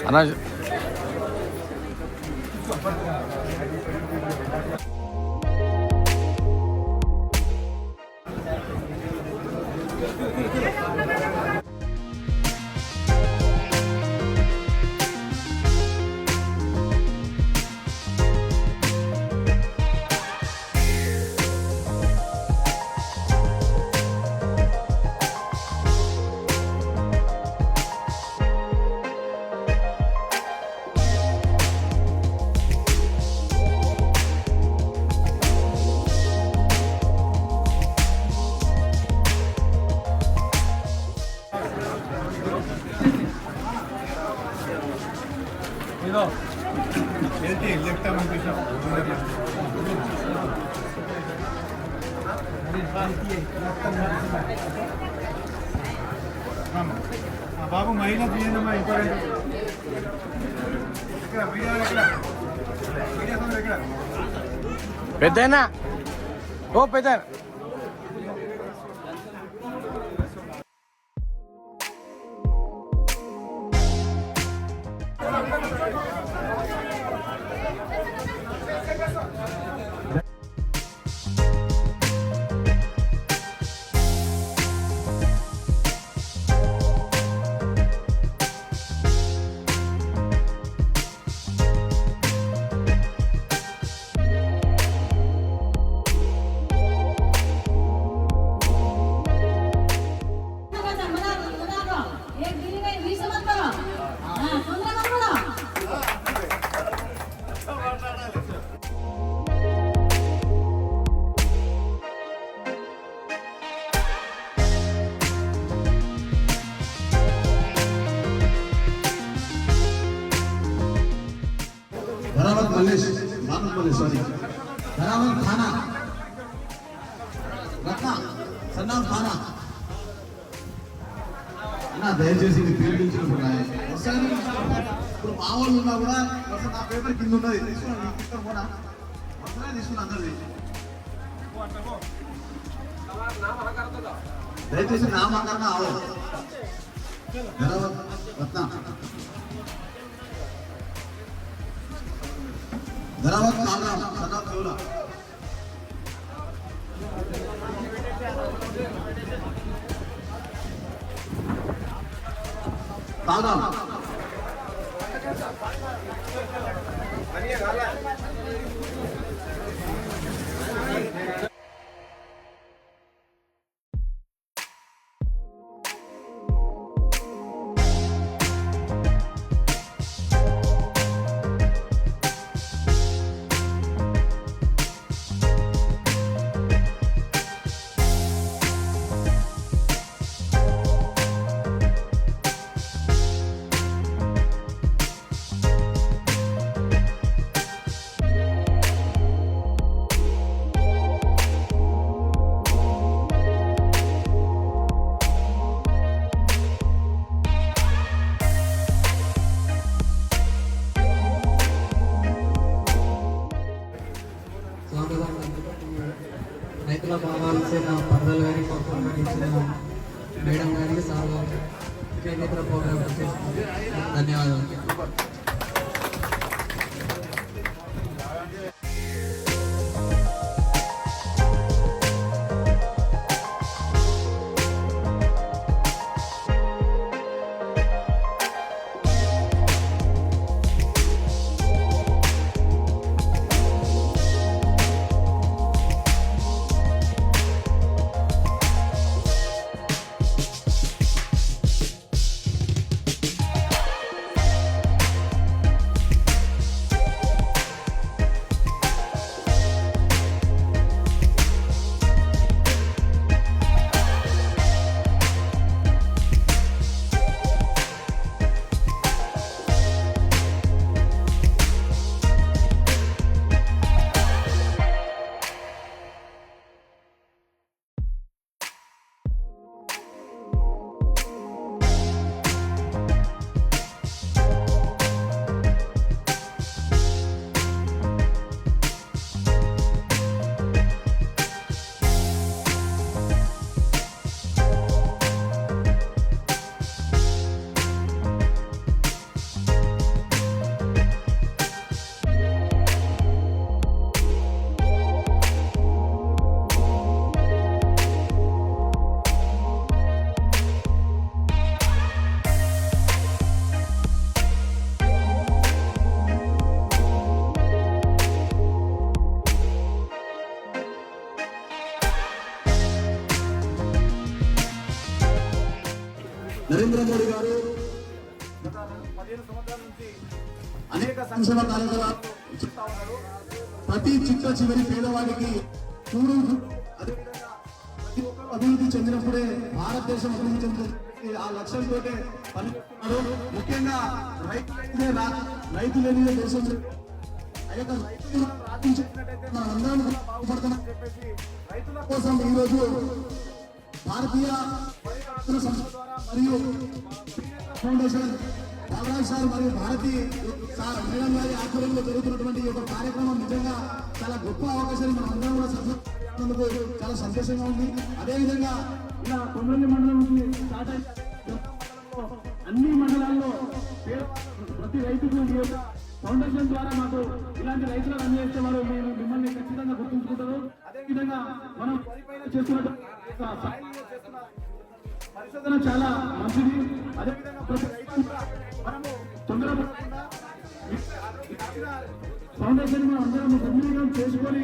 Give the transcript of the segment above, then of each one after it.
అన్న బాబు మహిళ తీయందమ్మా ఇంపార్టెంట్ పెద్దనా ఓ పెద్ద धरावत मल्लेश मानव मल्लेश सॉरी धरावत थाना रत्ना सन्नाम थाना అన్న దయచేసి ఇది పీడించుకుంటున్నాయి ఒకసారి ఇప్పుడు మా వాళ్ళు ఉన్నా కూడా ఒకసారి నా పేపర్ కింద ఉన్నది తీసుకున్నాను పోనా ఒకసారి తీసుకున్నా అందరిది దయచేసి నామకరణ ఆవో ధరావత్ రత్న धरावत काला सदा केवला काला రైతుల భావాల్సిన పర్దలు కానీ పప్పులు కానీ ఇచ్చిన మేడం గారికి సార్ గారికి ఇతర ప్రోగ్రామ్ చేస్తుంది ధన్యవాదాలు. నరేంద్ర మోడీ గారు గత 15 సంవత్సరాల నుంచి అనేక సంక్షేమ కార్యక్రమాలు చేస్తా ఉన్నారు. ప్రతి చిట్ట చివరి పేదవాడికి చూడు అదేవిధంగా ప్రతి ఒక్కరు అభివృద్ధి చెందినప్పుడే భారతదేశం అభివృద్ధి చెందుతుంది. ఆ లక్ష్యంతో పనిచేస్తున్నారు. ముఖ్యంగా రైతులేనిదే దేశం లేదు. ఆ యొక్క రైతులు మనం రాపించినట్టయితే మనం అందరం కూడా బాగుపడతామని చెప్పేసి రైతుల కోసం ఈరోజు భారతీయ పరిపాలన సంస్థ ద్వారా మరియు ఫౌండేషన్ బాలరాజ్ సార్ మరియు భారతి సార్ మేడం గారి ఆధ్వర్యంలో జరుగుతున్నటువంటి ఈ యొక్క కార్యక్రమం నిజంగా చాలా గొప్ప అవకాశాన్ని మనం అందరం కూడా సఫలందుకు చాలా సంతోషంగా ఉంది. అదేవిధంగా ఇలా కొమరల్లి మండలం నుంచి స్టార్ట్ అయితే అన్ని మండలాల్లో ప్రతి రైతుకు ఈ యొక్క ఫౌండేషన్ ద్వారా మాకు ఇలాంటి రైతులకు అందజేసే వారు మేము మిమ్మల్ని ఖచ్చితంగా గుర్తుంచుకుంటారు. అదేవిధంగా మనం వరిపైన చేస్తున్నటువంటి పరిశోధన చాలా మంచిది. అదేవిధంగా ప్రతి రైతు మనము తొందరపడకుండా ఫౌండేషన్ మనం అందరం సద్వినియోగం చేసుకొని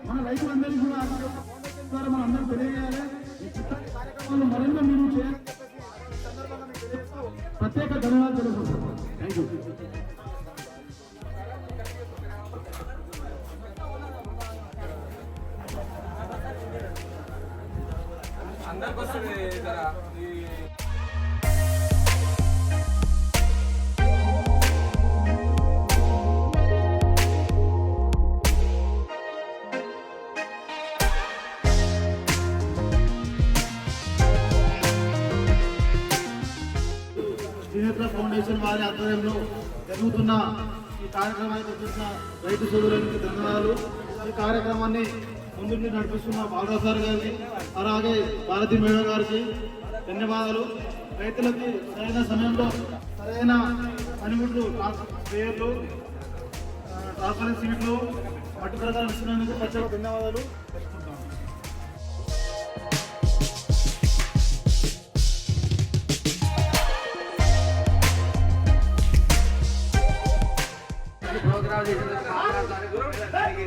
మన రైతులందరికీ కూడా ఫౌండేషన్ ద్వారా మనం అందరం తెలియజేయాలి. ఈ చిత్రాన్ని కార్యక్రమాలు మరింత మీరు చేయాలని చెప్పేసి ఈ సందర్భంగా మీకు తెలియజేస్తూ ప్రత్యేక ధన్యవాదాలు తెలుపుతున్నాను. Thank you. అందరికి వస్తుంది జరా శ్రీనేత్ర ఫౌండేషన్ వారి ఆధ్వర్యంలో జరుగుతున్న ఈ కార్యక్రమానికి వచ్చేసిన రైతు సోదరులకు ధన్యవాదాలు. ఈ కార్యక్రమాన్ని ముందుండి నడిపిస్తున్న బాలరాజ్ సార్ గారికి అలాగే భారతీ మేడం గారికి ధన్యవాదాలు. రైతులకి సరైన సమయంలో సరైన పనిముట్లు స్ప్రేయర్లు ట్రాన్స్పరెంట్ సీట్లు మట్టి ప్రకారం ఇస్తున్నందుకు ప్రత్యేక ధన్యవాదాలు తెలుసుకుంటాం.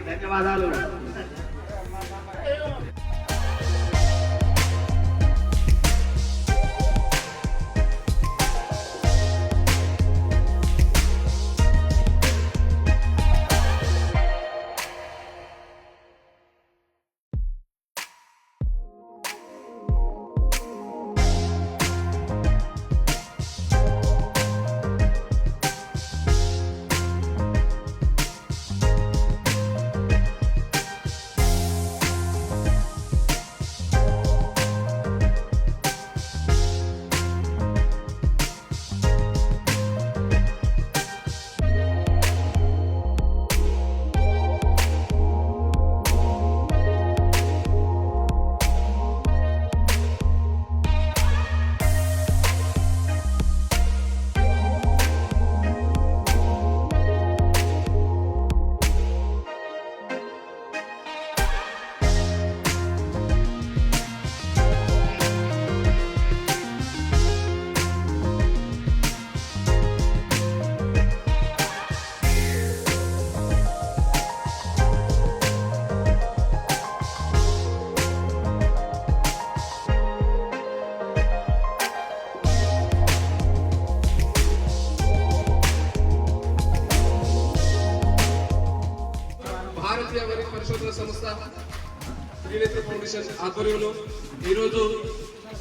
ధన్యవాదాలు. భారతీయ వరి పరిశోధన సంస్థ శ్రీనేత్ర ఫౌండేషన్ ఆధ్వర్యంలో ఈరోజు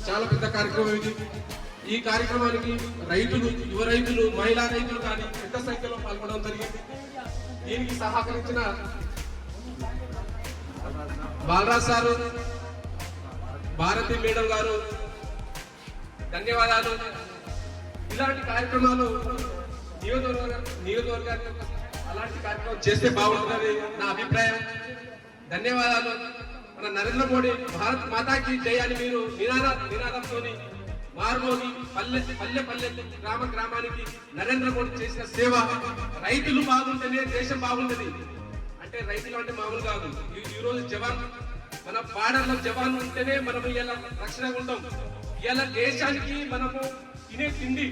చాలా పెద్ద కార్యక్రమం ఇది. ఈ కార్యక్రమానికి రైతులు, యువ రైతులు, మహిళా రైతులు కానీ పెద్ద సంఖ్యలో పాల్గొనడం జరిగింది. దీనికి సహకరించిన బాలరాజ్ సారు, భారతీ మేడం గారు ధన్యవాదాలు. ఇలాంటి కార్యక్రమాలు నియోజకవర్గానికి అలాంటి కార్యక్రమం చేస్తే బాగుంటుందని నా అభిప్రాయం. ధన్యవాదాలు. మన నరేంద్ర మోడీ భారత్ మాతాకి జై అని మీరు నినాదంతో మారుమోగి పల్లె గ్రామానికి నరేంద్ర మోడీ చేసిన సేవ. రైతులు బాగుంటేనే దేశం బాగుంటుంది. అంటే రైతులు అంటే మామూలు కాదు. ఈ రోజు జవాన్, మన బార్డర్లో జవాన్ ఉంటేనే మనం ఇలా రక్షణగా ఉంటాం. ఇలా దేశానికి మనము తినే తిండి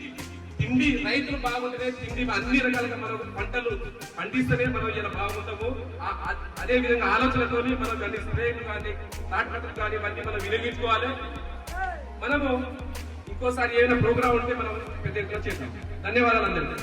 రైతులు బాగుంటేనే తిండి, అన్ని రకాలుగా మనం పంటలు పండిస్తేనే మనం ఇలా బాగుంటాము. అదే విధంగా ఆలోచనతోని మనం దాన్ని స్ప్రేలు కానీ ట్రాక్టర్లు కానీ ఇవన్నీ మనం వినియోగించుకోవాలి. మనము ఇంకోసారి ఏమైనా ప్రోగ్రామ్ ఉంటే మనం పెద్ద ఎత్తున చేద్దాం. ధన్యవాదాలు అందరికీ.